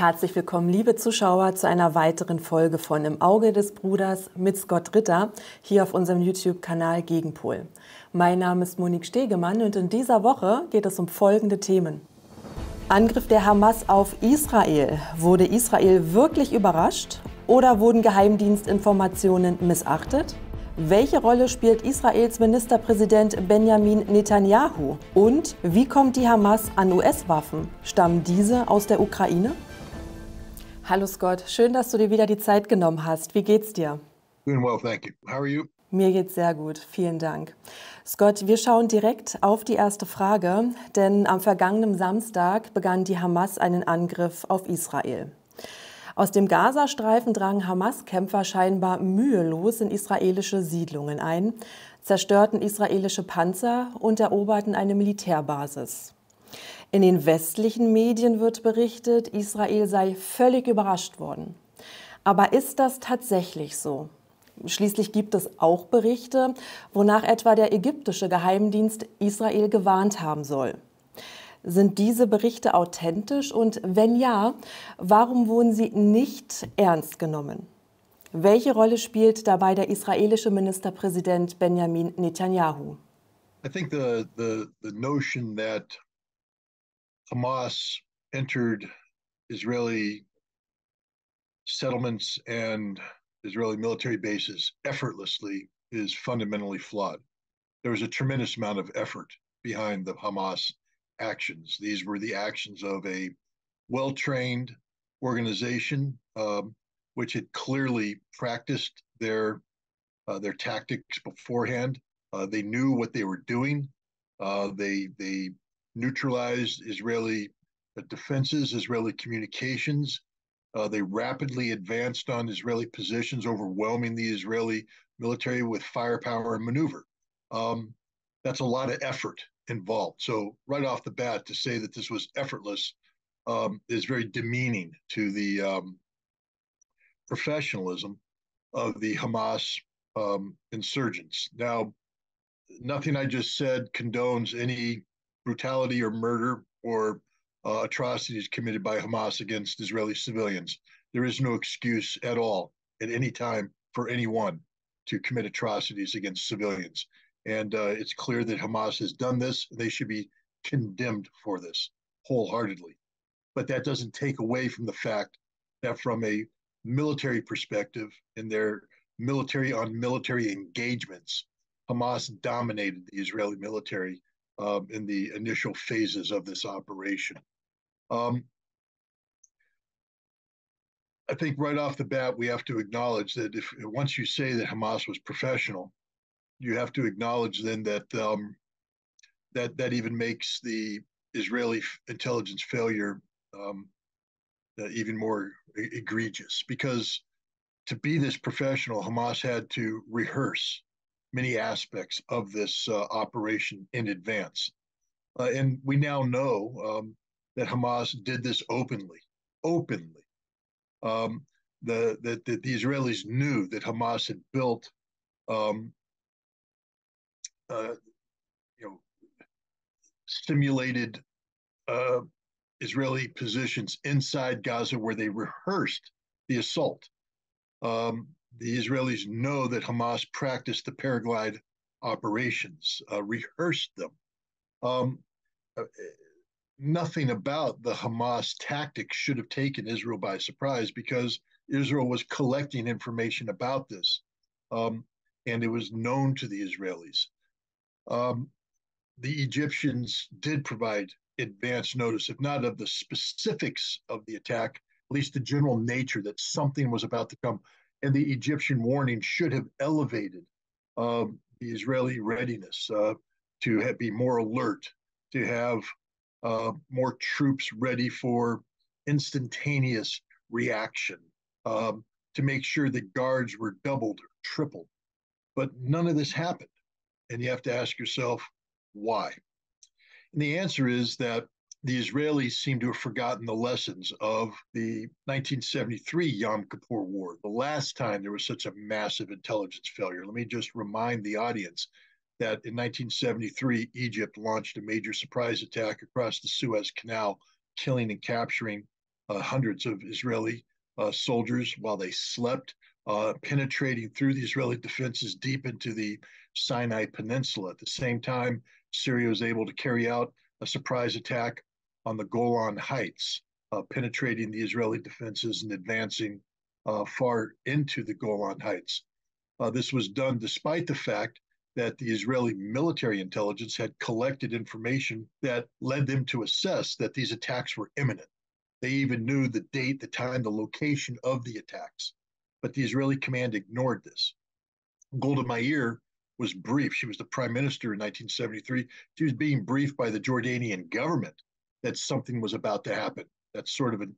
Herzlich willkommen, liebe Zuschauer, zu einer weiteren Folge von Im Auge des Bruders mit Scott Ritter hier auf unserem YouTube-Kanal Gegenpol. Mein Name ist Monique Stegemann und in dieser Woche geht es um folgende Themen. Angriff der Hamas auf Israel. Wurde Israel wirklich überrascht oder wurden Geheimdienstinformationen missachtet? Welche Rolle spielt Israels Ministerpräsident Benjamin Netanjahu? Und wie kommt die Hamas an US-Waffen? Stammen diese aus der Ukraine? Hallo Scott, schön, dass du dir wieder die Zeit genommen hast. Wie geht's dir? Doing well, thank you. How are you? Mir geht's sehr gut, vielen Dank. Scott, wir schauen direkt auf die erste Frage, denn am vergangenen Samstag begann die Hamas einen Angriff auf Israel. Aus dem Gazastreifen drangen Hamas-Kämpfer scheinbar mühelos in israelische Siedlungen ein, zerstörten israelische Panzer und eroberten eine Militärbasis. In den westlichen Medien wird berichtet, Israel sei völlig überrascht worden. Aber ist das tatsächlich so? Schließlich gibt es auch Berichte, wonach etwa der ägyptische Geheimdienst Israel gewarnt haben soll. Sind diese Berichte authentisch und wenn ja, warum wurden sie nicht ernst genommen? Welche Rolle spielt dabei der israelische Ministerpräsident Benjamin Netanjahu? I think the notion that Hamas entered Israeli settlements and Israeli military bases effortlessly is fundamentally flawed. There was a tremendous amount of effort behind the Hamas actions. These were the actions of a well-trained organization, which had clearly practiced their tactics beforehand. They knew what they were doing. They neutralized Israeli defenses, Israeli communications. They rapidly advanced on Israeli positions, overwhelming the Israeli military with firepower and maneuver. That's a lot of effort involved. So right off the bat, to say that this was effortless is very demeaning to the professionalism of the Hamas insurgents. Now, nothing I just said condones any brutality or murder or atrocities committed by Hamas against Israeli civilians. There is no excuse at all at any time for anyone to commit atrocities against civilians. And it's clear that Hamas has done this. They should be condemned for this wholeheartedly. But that doesn't take away from the fact that from a military perspective, in their military on military engagements, Hamas dominated the Israeli military in the initial phases of this operation. I think right off the bat, we have to acknowledge that if once you say that Hamas was professional, you have to acknowledge then that that even makes the Israeli intelligence failure even more egregious. Because to be this professional, Hamas had to rehearse many aspects of this operation in advance. And we now know that Hamas did this openly. That the Israelis knew that Hamas had built simulated Israeli positions inside Gaza where they rehearsed the assault. The Israelis know that Hamas practiced the paraglide operations, rehearsed them. Nothing about the Hamas tactics should have taken Israel by surprise because Israel was collecting information about this, and it was known to the Israelis. The Egyptians did provide advance notice, if not of the specifics of the attack, at least the general nature that something was about to come. And the Egyptian warning should have elevated the Israeli readiness to be more alert, to have more troops ready for instantaneous reaction, to make sure that guards were doubled or tripled. But none of this happened. And you have to ask yourself, why? And the answer is that the Israelis seem to have forgotten the lessons of the 1973 Yom Kippur War, the last time there was such a massive intelligence failure. Let me just remind the audience that in 1973, Egypt launched a major surprise attack across the Suez Canal, killing and capturing hundreds of Israeli soldiers while they slept, penetrating through the Israeli defenses deep into the Sinai Peninsula. At the same time, Syria was able to carry out a surprise attack on the Golan Heights, penetrating the Israeli defenses and advancing far into the Golan Heights. This was done despite the fact that the Israeli military intelligence had collected information that led them to assess that these attacks were imminent. They even knew the date, the time, the location of the attacks. But the Israeli command ignored this. Golda Meir was briefed. She was the prime minister in 1973. She was being briefed by the Jordanian government that something was about to happen. That's sort of an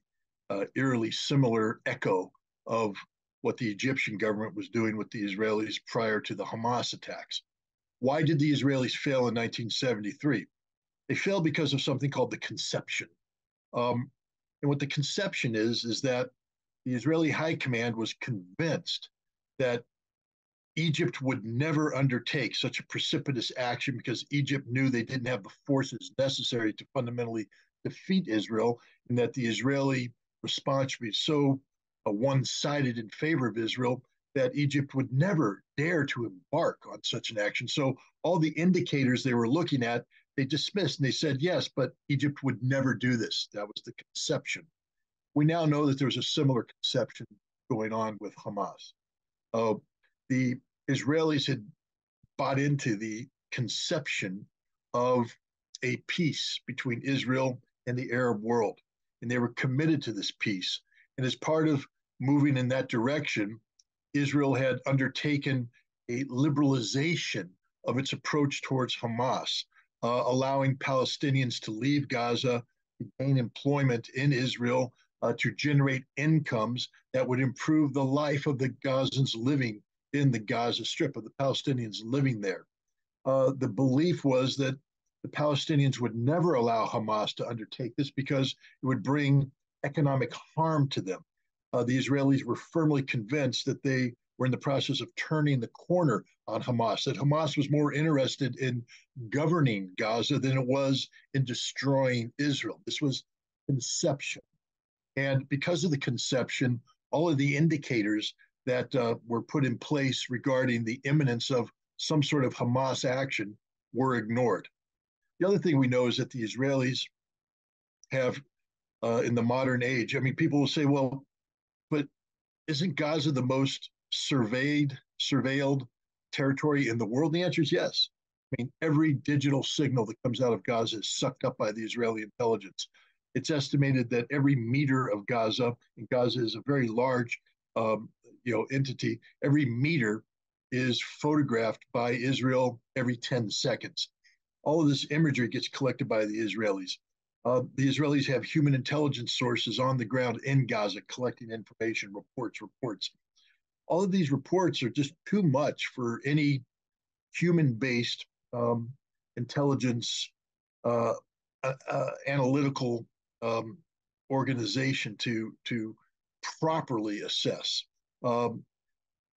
eerily similar echo of what the Egyptian government was doing with the Israelis prior to the Hamas attacks. Why did the Israelis fail in 1973? They failed because of something called the conception. And what the conception is that the Israeli high command was convinced that Egypt would never undertake such a precipitous action because Egypt knew they didn't have the forces necessary to fundamentally defeat Israel, and that the Israeli response would be so one-sided in favor of Israel that Egypt would never dare to embark on such an action. So all the indicators they were looking at, they dismissed, and they said, yes, but Egypt would never do this. That was the conception. We now know that there's a similar conception going on with Hamas. The Israelis had bought into the conception of a peace between Israel and the Arab world, and they were committed to this peace. And as part of moving in that direction, Israel had undertaken a liberalization of its approach towards Hamas, allowing Palestinians to leave Gaza, to gain employment in Israel, to generate incomes that would improve the life of the Gazans living in the Gaza Strip, of the Palestinians living there. The belief was that the Palestinians would never allow Hamas to undertake this because it would bring economic harm to them. The Israelis were firmly convinced that they were in the process of turning the corner on Hamas, that Hamas was more interested in governing Gaza than it was in destroying Israel. This was conception. And because of the conception, all of the indicators that were put in place regarding the imminence of some sort of Hamas action were ignored. The other thing we know is that the Israelis have, in the modern age, I mean, people will say, well, but isn't Gaza the most surveilled territory in the world? The answer is yes. I mean, every digital signal that comes out of Gaza is sucked up by the Israeli intelligence. It's estimated that every meter of Gaza, and Gaza is a very large entity, every meter is photographed by Israel every 10 seconds. All of this imagery gets collected by the Israelis. The Israelis have human intelligence sources on the ground in Gaza collecting information, reports. All of these reports are just too much for any human-based intelligence analytical organization to properly assess.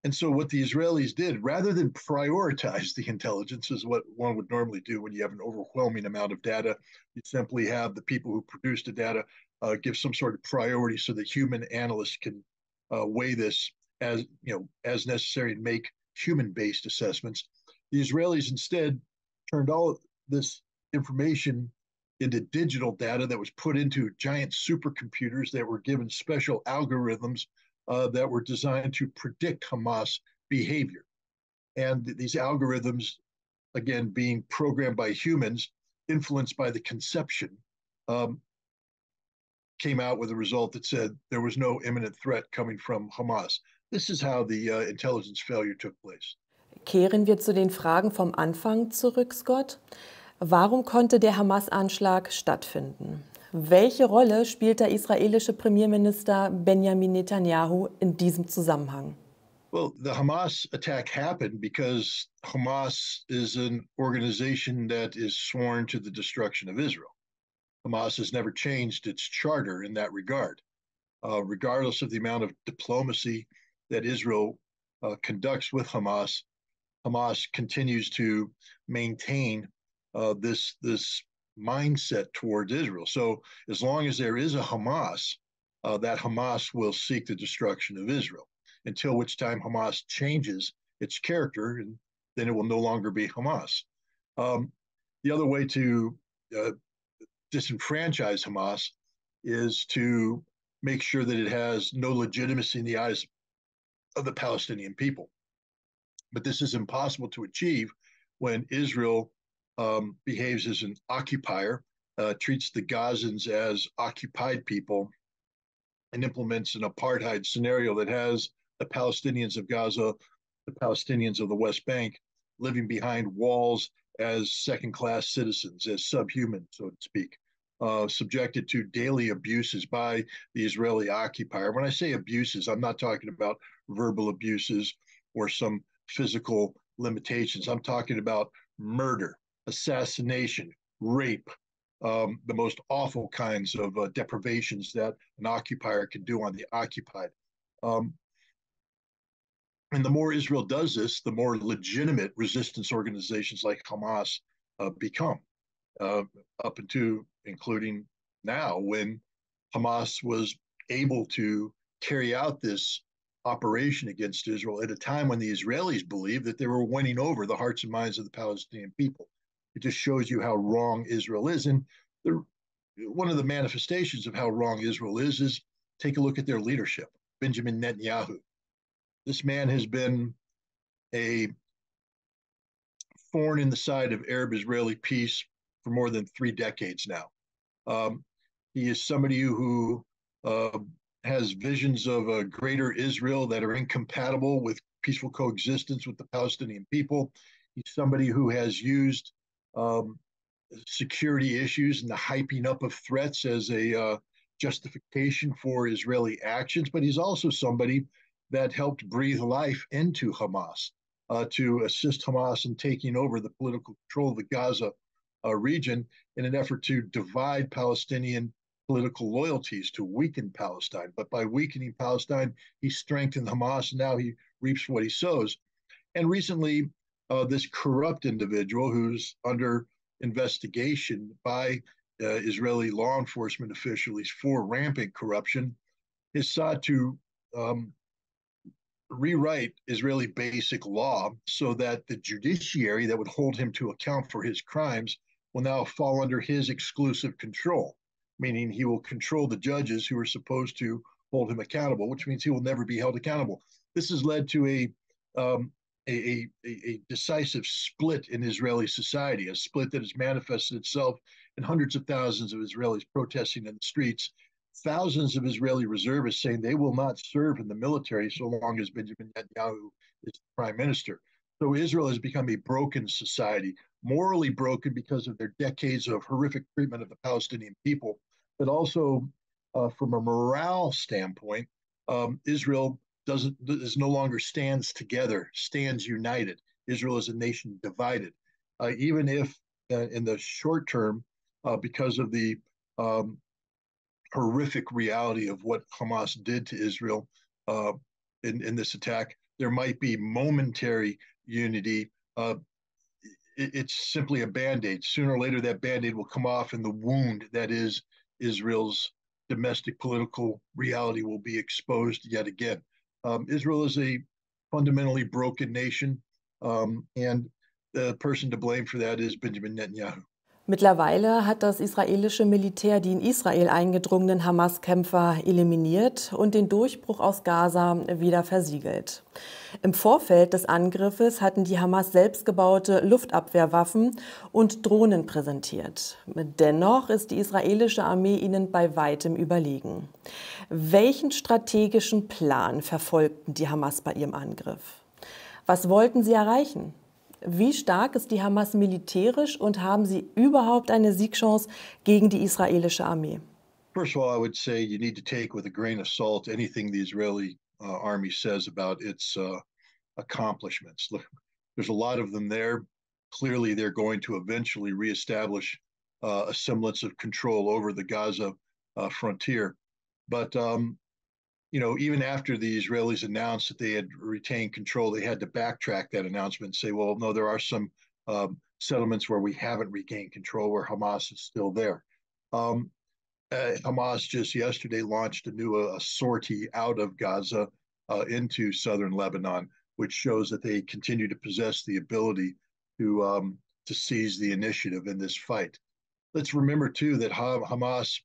And so what the Israelis did, rather than prioritize the intelligence, is what one would normally do when you have an overwhelming amount of data, you simply have the people who produce the data give some sort of priority so that human analysts can weigh this as necessary and make human-based assessments. The Israelis instead turned all this information into digital data that was put into giant supercomputers that were given special algorithms that were designed to predict Hamas behavior. And these algorithms, again, being programmed by humans, influenced by the conception, came out with a result that said there was no imminent threat coming from Hamas. This is how the intelligence failure took place. Kehren wir zu den Fragen vom Anfang zurück, Scott. Warum konnte der Hamas-Anschlag stattfinden? Welche Rolle spielt der israelische Premierminister Benjamin Netanjahu in diesem Zusammenhang? Well, the Hamas attack happened because Hamas is an organization that is sworn to the destruction of Israel. Hamas has never changed its charter in that regard. Regardless of the amount of diplomacy that Israel conducts with Hamas, Hamas continues to maintain this mindset towards Israel. So as long as there is a Hamas, that Hamas will seek the destruction of Israel, until which time Hamas changes its character, and then it will no longer be Hamas. The other way to disenfranchise Hamas is to make sure that it has no legitimacy in the eyes of the Palestinian people. But this is impossible to achieve when Israel behaves as an occupier, treats the Gazans as occupied people, and implements an apartheid scenario that has the Palestinians of Gaza, the Palestinians of the West Bank, living behind walls as second-class citizens, as subhuman, so to speak, subjected to daily abuses by the Israeli occupier. When I say abuses, I'm not talking about verbal abuses or some physical limitations. I'm talking about murder, assassination, rape, the most awful kinds of deprivations that an occupier can do on the occupied. And the more Israel does this, the more legitimate resistance organizations like Hamas become, up into including now, when Hamas was able to carry out this operation against Israel at a time when the Israelis believed that they were winning over the hearts and minds of the Palestinian people. It just shows you how wrong Israel is. And one of the manifestations of how wrong Israel is take a look at their leadership. Benjamin Netanyahu. This man has been a thorn in the side of Arab-Israeli peace for more than 3 decades now. He is somebody who has visions of a greater Israel that are incompatible with peaceful coexistence with the Palestinian people. He's somebody who has used security issues and the hyping up of threats as a justification for Israeli actions, but he's also somebody that helped breathe life into Hamas, to assist Hamas in taking over the political control of the Gaza region in an effort to divide Palestinian political loyalties, to weaken Palestine. But by weakening Palestine, he strengthened Hamas, and now he reaps what he sows. And recently, this corrupt individual who's under investigation by Israeli law enforcement officials for rampant corruption has sought to rewrite Israeli basic law so that the judiciary that would hold him to account for his crimes will now fall under his exclusive control, meaning he will control the judges who are supposed to hold him accountable, which means he will never be held accountable. This has led to a decisive split in Israeli society, a split that has manifested itself in hundreds of thousands of Israelis protesting in the streets, thousands of Israeli reservists saying they will not serve in the military so long as Benjamin Netanyahu is the prime minister. So Israel has become a broken society, morally broken because of their decades of horrific treatment of the Palestinian people, but also from a morale standpoint, Israel is no longer stands together, stands united. Israel is a nation divided. Even if in the short term, because of the horrific reality of what Hamas did to Israel in this attack, there might be momentary unity. It's simply a Band-Aid. Sooner or later, that Band-Aid will come off, and the wound that is Israel's domestic political reality will be exposed yet again. Israel is a fundamentally broken nation, and the person to blame for that is Benjamin Netanyahu. Mittlerweile hat das israelische Militär die in Israel eingedrungenen Hamas-Kämpfer eliminiert und den Durchbruch aus Gaza wieder versiegelt. Im Vorfeld des Angriffes hatten die Hamas selbstgebaute Luftabwehrwaffen und Drohnen präsentiert. Dennoch ist die israelische Armee ihnen bei weitem überlegen. Welchen strategischen Plan verfolgten die Hamas bei ihrem Angriff? Was wollten sie erreichen? Wie stark ist die Hamas militärisch und haben sie überhaupt eine Siegchance gegen die israelische Armee? First of all, I would say you need to take with a grain of salt anything the Israeli army says about its accomplishments. Look, there's a lot of them there. Clearly, they're going to eventually reestablish a semblance of control over the Gaza frontier. But even after the Israelis announced that they had retained control, they had to backtrack that announcement and say, well, no, there are some settlements where we haven't regained control, where Hamas is still there. Hamas just yesterday launched a new sortie out of Gaza into southern Lebanon, which shows that they continue to possess the ability to seize the initiative in this fight. Let's remember too that Hamas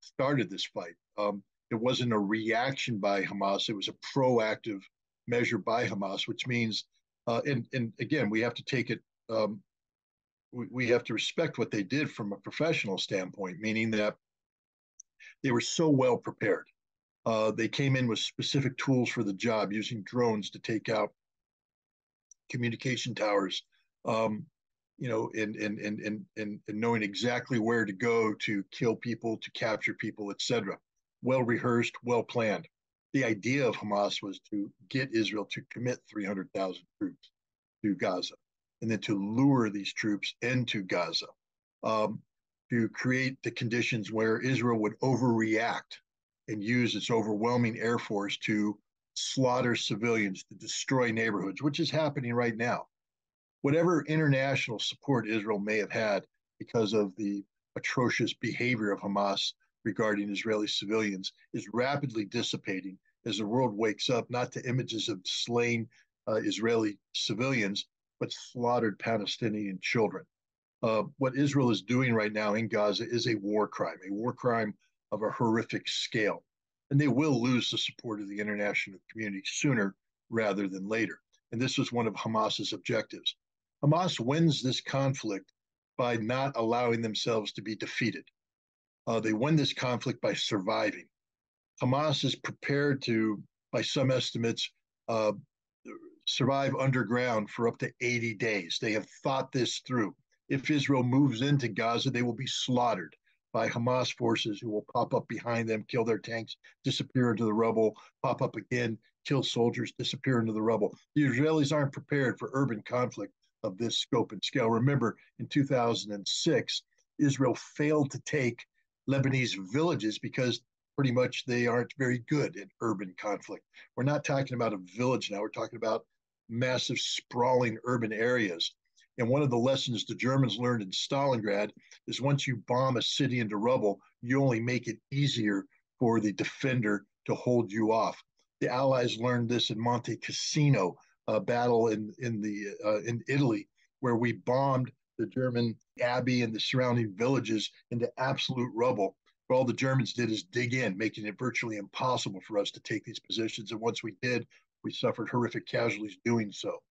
started this fight. It wasn't a reaction by Hamas; it was a proactive measure by Hamas, which means, and again, we have to take it. We have to respect what they did from a professional standpoint, meaning that they were so well prepared. They came in with specific tools for the job, using drones to take out communication towers, and knowing exactly where to go to kill people, to capture people, etc. Well rehearsed, well planned. The idea of Hamas was to get Israel to commit 300,000 troops to Gaza, and then to lure these troops into Gaza, to create the conditions where Israel would overreact and use its overwhelming air force to slaughter civilians, to destroy neighborhoods, which is happening right now. Whatever international support Israel may have had because of the atrocious behavior of Hamas regarding Israeli civilians is rapidly dissipating as the world wakes up not to images of slain Israeli civilians, but slaughtered Palestinian children. What Israel is doing right now in Gaza is a war crime of a horrific scale. And they will lose the support of the international community sooner rather than later. And this was one of Hamas's objectives. Hamas wins this conflict by not allowing themselves to be defeated. They win this conflict by surviving. Hamas is prepared to, by some estimates, survive underground for up to 80 days. They have thought this through. If Israel moves into Gaza, they will be slaughtered by Hamas forces who will pop up behind them, kill their tanks, disappear into the rubble, pop up again, kill soldiers, disappear into the rubble. The Israelis aren't prepared for urban conflict of this scope and scale. Remember, in 2006, Israel failed to take Lebanese villages because pretty much they aren't very good in urban conflict. We're not talking about a village now, we're talking about massive sprawling urban areas. And one of the lessons the Germans learned in Stalingrad is once you bomb a city into rubble, you only make it easier for the defender to hold you off. The Allies learned this in Monte Cassino, a battle in Italy, where we bombed the German abbey and the surrounding villages into absolute rubble. But all the Germans did is dig in, making it virtually impossible for us to take these positions. And once we did, we suffered horrific casualties doing so.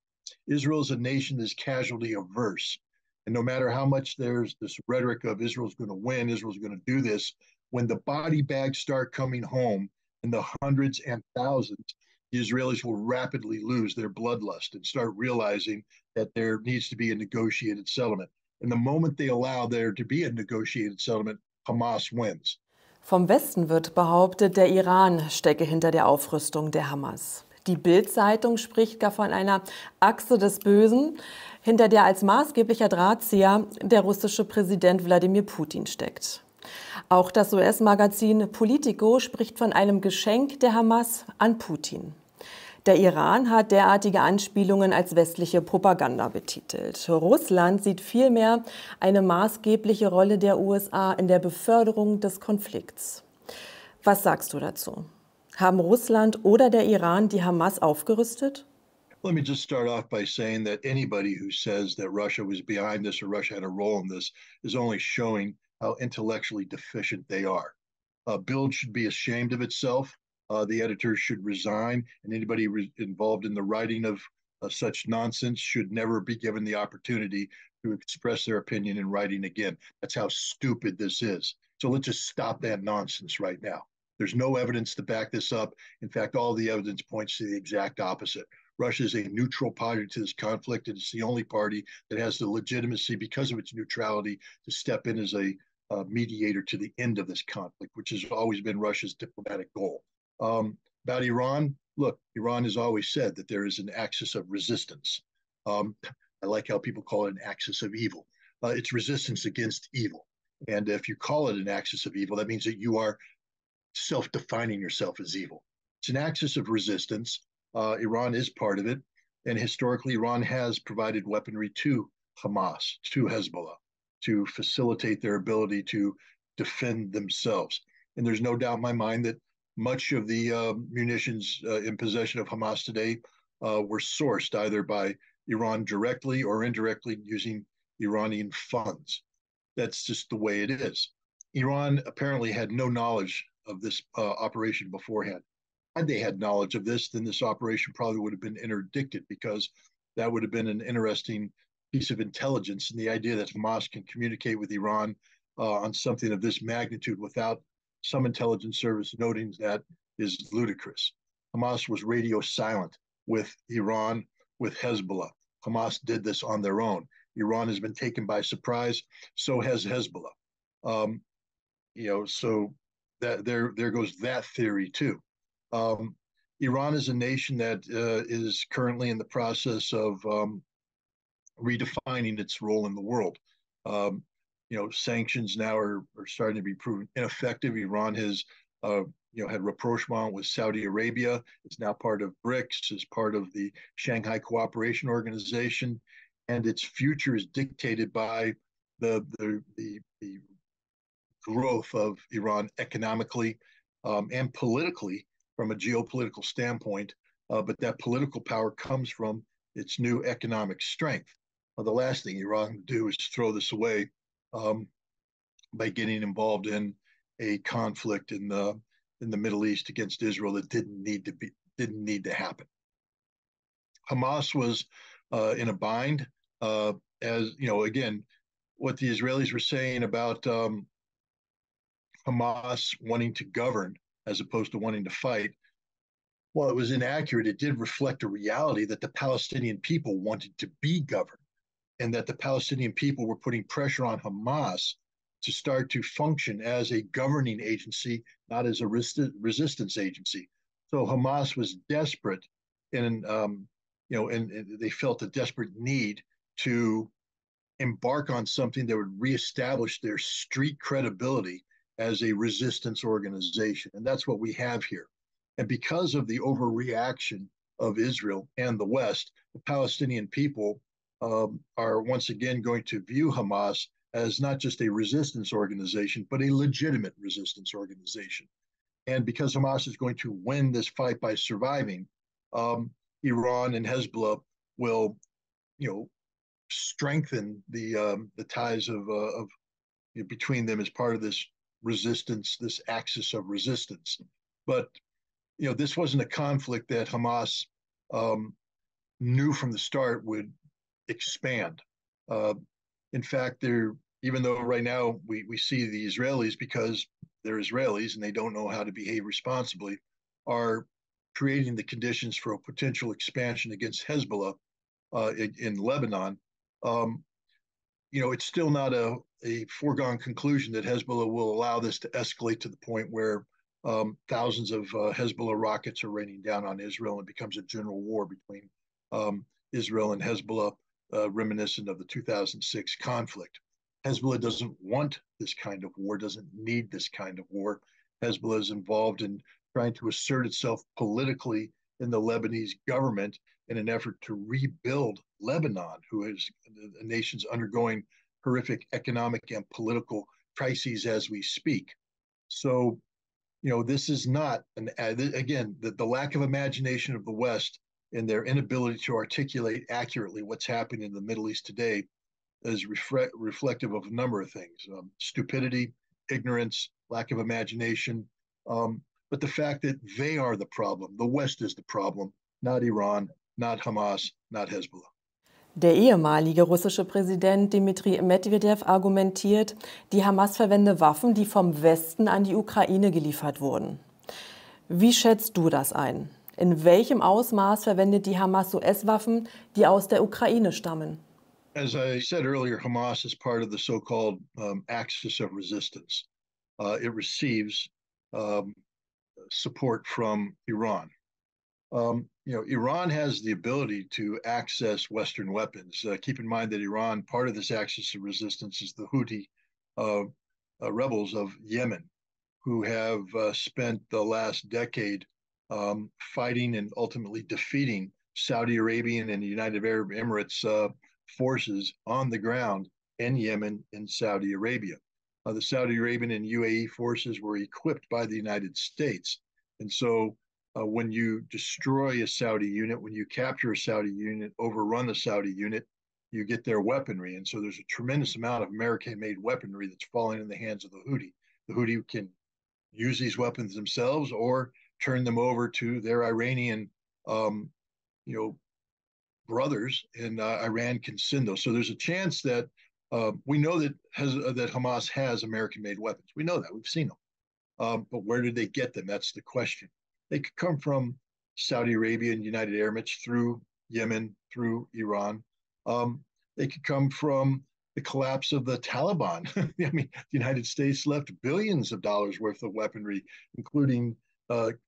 Israel is a nation that is casualty averse. And no matter how much there's this rhetoric of Israel's going to win, Israel's going to do this, when the body bags start coming home in the hundreds and thousands, the Israelis will rapidly lose their bloodlust and start realizing that there needs to be a negotiated settlement. And the moment they allow there to be a negotiated settlement, Hamas wins. Vom Westen wird behauptet, der Iran stecke hinter der Aufrüstung der Hamas. Die Bild-Zeitung spricht gar von einer Achse des Bösen, hinter der als maßgeblicher Drahtzieher der russische Präsident Wladimir Putin steckt. Auch das US-Magazin Politico spricht von einem Geschenk der Hamas an Putin. Der Iran hat derartige Anspielungen als westliche Propaganda betitelt. Russland sieht vielmehr eine maßgebliche Rolle der USA in der Beförderung des Konflikts. Was sagst du dazu? Haben Russland oder der Iran die Hamas aufgerüstet? Let me just start off by saying that anybody who says that Russia was behind this or Russia had a role in this is only showing how intellectually deficient they are. Bild should be ashamed of itself. The editors should resign, and anybody involved in the writing of such nonsense should never be given the opportunity to express their opinion in writing again. That's how stupid this is. So let's just stop that nonsense right now. There's no evidence to back this up. In fact, all the evidence points to the exact opposite. Russia is a neutral party to this conflict, and it's the only party that has the legitimacy, because of its neutrality, to step in as a mediator to the end of this conflict, which has always been Russia's diplomatic goal. About Iran, look, Iran has always said that there is an axis of resistance. I like how people call it an axis of evil. It's resistance against evil. And if you call it an axis of evil, that means that you are self-defining yourself as evil. It's an axis of resistance. Iran is part of it. And historically, Iran has provided weaponry to Hamas, to Hezbollah, to facilitate their ability to defend themselves. And there's no doubt in my mind that much of the munitions in possession of Hamas today were sourced either by Iran directly or indirectly using Iranian funds. That's just the way it is. Iran apparently had no knowledge of this operation beforehand. Had they had knowledge of this, then this operation probably would have been interdicted, because that would have been an interesting piece of intelligence. And the idea that Hamas can communicate with Iran on something of this magnitude without some intelligence service noting that is ludicrous. Hamas was radio silent with Iran, with Hezbollah. Hamas did this on their own. Iran has been taken by surprise. So has Hezbollah. So that there goes that theory too. Iran is a nation that is currently in the process of redefining its role in the world. Sanctions now are starting to be proven ineffective. Iran has had rapprochement with Saudi Arabia. It's now part of BRICS, is part of the Shanghai Cooperation Organization, and its future is dictated by the growth of Iran economically and politically from a geopolitical standpoint. But that political power comes from its new economic strength. The last thing Iran would do is throw this away by getting involved in a conflict in the Middle East against Israel that didn't need to happen. Hamas was in a bind, again, what the Israelis were saying about Hamas wanting to govern as opposed to wanting to fight. While it was inaccurate, it did reflect a reality that the Palestinian people wanted to be governed, and that the Palestinian people were putting pressure on Hamas to start to function as a governing agency, not as a resistance agency. So Hamas was desperate, and they felt a desperate need to embark on something that would reestablish their street credibility as a resistance organization. And that's what we have here. And because of the overreaction of Israel and the West, the Palestinian people are once again going to view Hamas as not just a resistance organization, but a legitimate resistance organization. And because Hamas is going to win this fight by surviving, Iran and Hezbollah will, strengthen the ties of between them as part of this resistance, this axis of resistance. But this wasn't a conflict that Hamas knew from the start would expand. In fact, even though right now we see the Israelis, because they're Israelis and they don't know how to behave responsibly, are creating the conditions for a potential expansion against Hezbollah in Lebanon. It's still not a foregone conclusion that Hezbollah will allow this to escalate to the point where thousands of Hezbollah rockets are raining down on Israel and it becomes a general war between Israel and Hezbollah, reminiscent of the 2006 conflict. Hezbollah doesn't want this kind of war, doesn't need this kind of war. Hezbollah is involved in trying to assert itself politically in the Lebanese government in an effort to rebuild Lebanon, who is a nation's undergoing horrific economic and political crises as we speak. So, this is not, again, the lack of imagination of the West and their inability to articulate accurately what's happening in the Middle East today is reflective of a number of things: stupidity, ignorance, lack of imagination, but the fact that they are the problem. The West is the problem, not Iran, not Hamas, not Hezbollah. Der ehemalige russische Präsident Dmitri Medvedev argumentiert, die Hamas verwende Waffen, die vom Westen an die Ukraine geliefert wurden. Wie schätzt du das ein? In welchem Ausmaß verwendet die Hamas US-Waffen, die aus der Ukraine stammen? As I said earlier, Hamas is part of the so-called axis of resistance. It receives support from Iran. Iran has the ability to access Western weapons. Keep in mind that Iran, part of this axis of resistance is the Houthi rebels of Yemen, who have spent the last decade fighting and ultimately defeating Saudi Arabian and the United Arab Emirates forces on the ground in Yemen and Saudi Arabia. the Saudi Arabian and UAE forces were equipped by the United States. And so when you destroy a Saudi unit, when you capture a Saudi unit, overrun a Saudi unit, you get their weaponry. And so there's a tremendous amount of American-made weaponry that's falling in the hands of the Houthi. The Houthi can use these weapons themselves or turn them over to their Iranian, brothers, and Iran can send those. So there's a chance that we know that Hamas has American-made weapons. We know that. We've seen them. But where did they get them? That's the question. They could come from Saudi Arabia and United Arab Emirates, through Yemen, through Iran. They could come from the collapse of the Taliban. I mean, the United States left billions of dollars worth of weaponry, including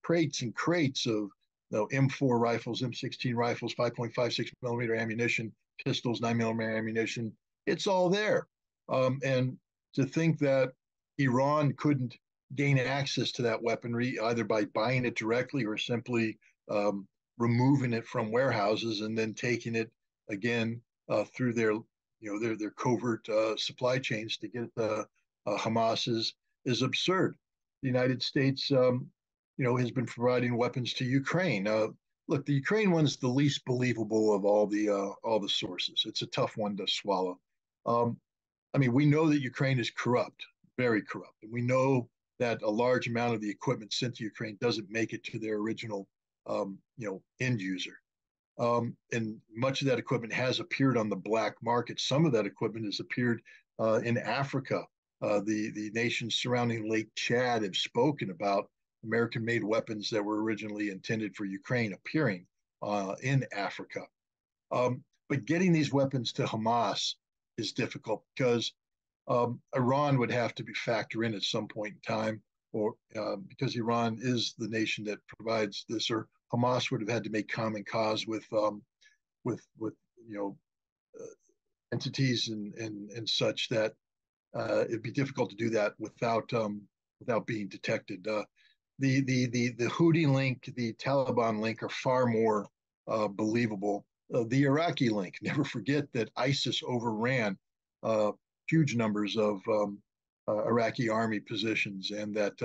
crates and crates of M4 rifles, M16 rifles, 5.56 millimeter ammunition, pistols, 9 millimeter ammunition. It's all there. And to think that Iran couldn't gain access to that weaponry either by buying it directly or simply removing it from warehouses and then taking it again through their covert supply chains to get Hamas is absurd. The United States has been providing weapons to Ukraine. Look, the Ukraine one's the least believable of all the sources. It's a tough one to swallow. I mean, we know that Ukraine is corrupt, very corrupt, and we know that a large amount of the equipment sent to Ukraine doesn't make it to their original, end user. And much of that equipment has appeared on the black market. Some of that equipment has appeared in Africa. The nations surrounding Lake Chad have spoken about American-made weapons that were originally intended for Ukraine appearing in Africa. But getting these weapons to Hamas is difficult because Iran would have to be factored in at some point in time, or because Iran is the nation that provides this, or Hamas would have had to make common cause with entities and such that it'd be difficult to do that without being detected. The Houthi link, the Taliban link are far more believable. The Iraqi link, never forget that ISIS overran huge numbers of Iraqi army positions, and that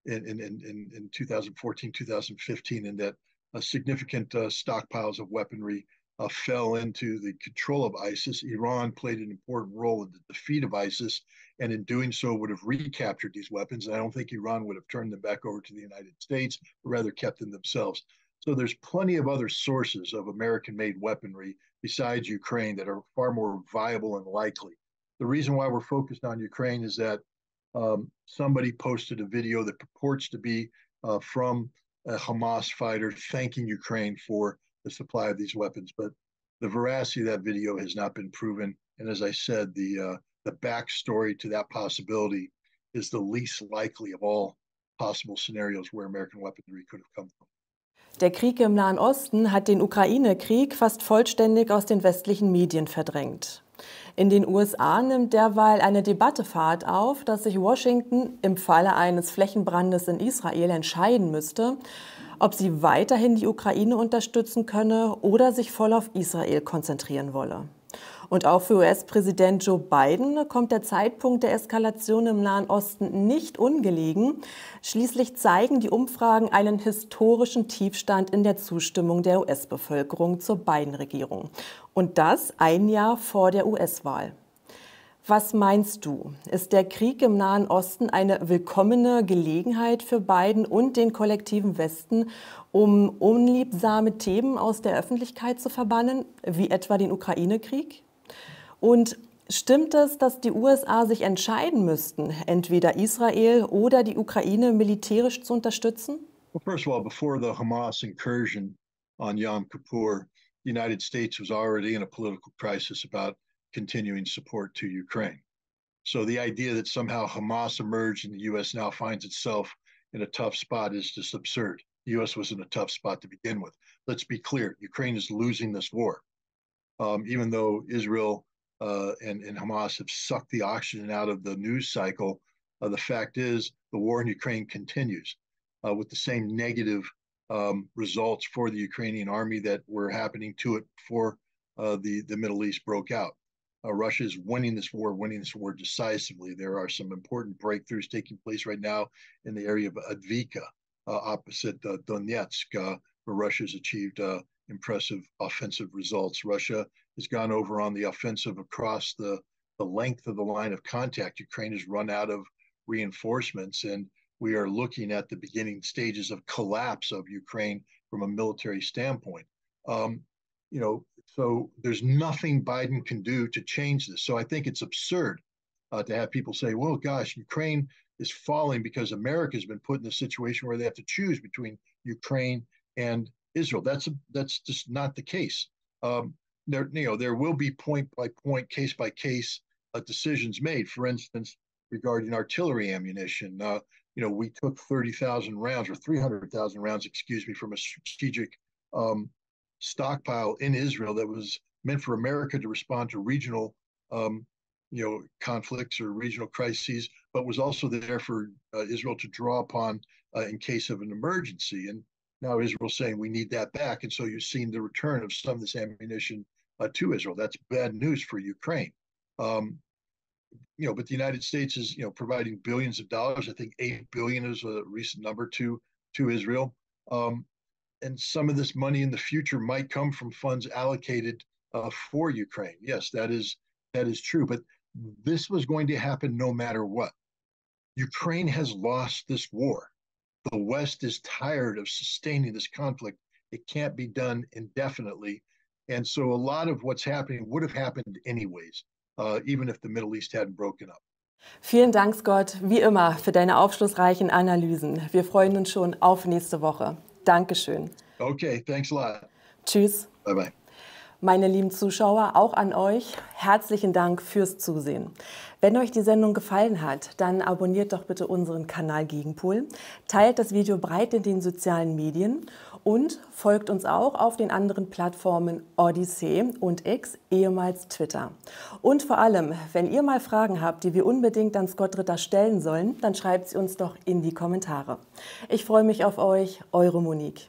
in 2014, 2015, and that significant stockpiles of weaponry fell into the control of ISIS. Iran played an important role in the defeat of ISIS, and in doing so would have recaptured these weapons. And I don't think Iran would have turned them back over to the United States, but rather kept them themselves. So there's plenty of other sources of American-made weaponry besides Ukraine that are far more viable and likely. The reason why we're focused on Ukraine is that somebody posted a video that purports to be from a Hamas fighter thanking Ukraine for the supply of these weapons, but the veracity of that video has not been proven. And as I said, the backstory to that possibility is the least likely of all possible scenarios where American weaponry could have come from. Der Krieg im Nahen Osten hat den Ukraine-Krieg fast vollständig aus den westlichen Medien verdrängt. In den USA nimmt derweil eine Debatte Fahrt auf, dass sich Washington im Falle eines Flächenbrandes in Israel entscheiden müsste, ob sie weiterhin die Ukraine unterstützen könne oder sich voll auf Israel konzentrieren wolle. Und auch für US-Präsident Joe Biden kommt der Zeitpunkt der Eskalation im Nahen Osten nicht ungelegen. Schließlich zeigen die Umfragen einen historischen Tiefstand in der Zustimmung der US-Bevölkerung zur Biden-Regierung. Und das ein Jahr vor der US-Wahl. Was meinst du? Ist der Krieg im Nahen Osten eine willkommene Gelegenheit für Biden und den kollektiven Westen, um unliebsame Themen aus der Öffentlichkeit zu verbannen, wie etwa den Ukraine-Krieg? Und stimmt es, dass die USA sich entscheiden müssten, entweder Israel oder die Ukraine militärisch zu unterstützen? Well, first of all, before the Hamas incursion on Yom Kippur, the United States was already in a political crisis about continuing support to Ukraine. So the idea that somehow Hamas emerged and the U.S. now finds itself in a tough spot is just absurd. The U.S. was in a tough spot to begin with. Let's be clear, Ukraine is losing this war. Even though Israel and Hamas have sucked the oxygen out of the news cycle, the fact is the war in Ukraine continues with the same negative results for the Ukrainian army that were happening to it before the Middle East broke out. Russia is winning this war decisively. There are some important breakthroughs taking place right now in the area of Advika, opposite Donetsk, where Russia has achieved impressive offensive results. Russia has gone over on the offensive across the length of the line of contact. Ukraine has run out of reinforcements, and we are looking at the beginning stages of collapse of Ukraine from a military standpoint. So there's nothing Biden can do to change this. So I think it's absurd to have people say, well, gosh, Ukraine is falling because America has been put in a situation where they have to choose between Ukraine and Israel. That's just not the case. There will be point by point, case by case decisions made. For instance, regarding artillery ammunition, we took 30,000 rounds or 300,000 rounds, from a strategic stockpile in Israel that was meant for America to respond to regional, conflicts or regional crises, but was also there for Israel to draw upon in case of an emergency. And now Israel's saying we need that back, and so you've seen the return of some of this ammunition to Israel. That's bad news for Ukraine. But the United States is, providing billions of dollars. I think $8 billion is a recent number to Israel. And some of this money in the future might come from funds allocated for Ukraine. Yes, that is true. But this was going to happen no matter what. Ukraine has lost this war. The West is tired of sustaining this conflict. It can't be done indefinitely. And so a lot of what's happening would have happened anyways, even if the Middle East hadn't broken up. Vielen Dank, Scott, wie immer, für deine aufschlussreichen Analysen. Wir freuen uns schon auf nächste Woche. Dankeschön. Okay, thanks a lot. Tschüss. Bye-bye. Meine lieben Zuschauer, auch an euch, herzlichen Dank fürs Zusehen. Wenn euch die Sendung gefallen hat, dann abonniert doch bitte unseren Kanal Gegenpol, teilt das Video breit in den sozialen Medien und folgt uns auch auf den anderen Plattformen Odyssey und X, ehemals Twitter. Und vor allem, wenn ihr mal Fragen habt, die wir unbedingt an Scott Ritter stellen sollen, dann schreibt sie uns doch in die Kommentare. Ich freue mich auf euch, eure Monique.